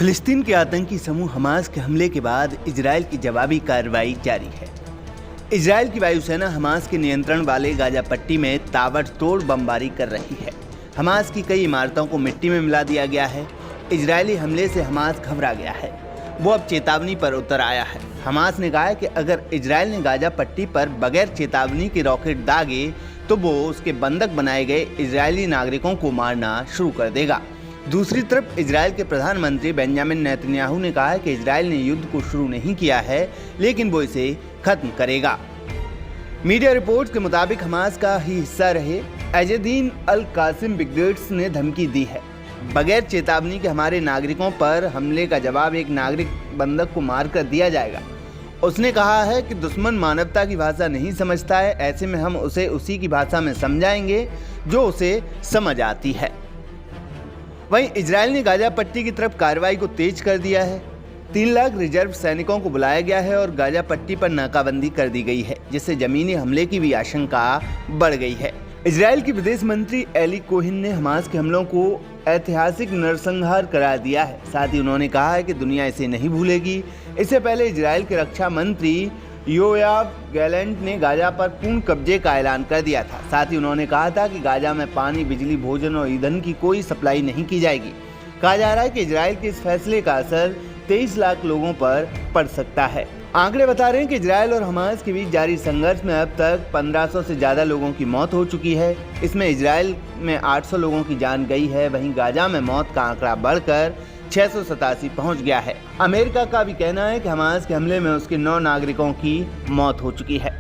फिलिस्तीन के आतंकी समूह हमास के हमले के बाद इजरायल की जवाबी कार्रवाई जारी है। इजरायल की वायुसेना हमास के नियंत्रण वाले गाजा पट्टी में ताबड़तोड़ बमबारी कर रही है। हमास की कई इमारतों को मिट्टी में मिला दिया गया है। इजरायली हमले से हमास घबरा गया है, वो अब चेतावनी पर उतर आया है। हमास ने कहा है कि अगर इजरायल ने गाजा पट्टी पर बगैर चेतावनी के रॉकेट दागे तो वो उसके बंधक बनाए गए इजरायली नागरिकों को मारना शुरू कर देगा। दूसरी तरफ इजरायल के प्रधानमंत्री बेंजामिन नेतन्याहू ने कहा है कि इजरायल ने युद्ध को शुरू नहीं किया है, लेकिन वो इसे खत्म करेगा। मीडिया रिपोर्ट्स के मुताबिक हमास का ही हिस्सा रहे अजदीन अल कासिम ब्रिगेड्स ने धमकी दी है, बगैर चेतावनी के हमारे नागरिकों पर हमले का जवाब एक नागरिक बंधक को मारकर दिया जाएगा। उसने कहा है कि दुश्मन मानवता की भाषा नहीं समझता है, ऐसे में हम उसे उसी की भाषा में समझाएंगे जो उसे समझ आती है। वहीं इजरायल ने गाजा पट्टी की तरफ कार्रवाई को तेज कर दिया है। 3 लाख रिजर्व सैनिकों को बुलाया गया है और गाजा पट्टी पर नाकाबंदी कर दी गई है, जिससे जमीनी हमले की भी आशंका बढ़ गई है। इजरायल की विदेश मंत्री एली कोहेन ने हमास के हमलों को ऐतिहासिक नरसंहार करार दिया है। साथ ही उन्होंने कहा है कि दुनिया इसे नहीं भूलेगी। इससे पहले इजरायल के रक्षा मंत्री योआव गैलेंट ने गाजा पर पूर्ण कब्जे का ऐलान कर दिया था। साथ ही उन्होंने कहा था कि गाजा में पानी, बिजली, भोजन और ईंधन की कोई सप्लाई नहीं की जाएगी। कहा जा रहा है कि इजरायल के इस फैसले का असर 23 लाख लोगों पर पड़ सकता है। आंकड़े बता रहे हैं कि इजरायल और हमास के बीच जारी संघर्ष में अब तक 1500 से ज्यादा लोगों की मौत हो चुकी है। इसमें इजरायल में 800 लोगों की जान गई है, वहीं गाजा में मौत का आंकड़ा बढ़कर 687 पहुंच गया है। अमेरिका का भी कहना है कि हमास के हमले में उसके 9 नागरिकों की मौत हो चुकी है।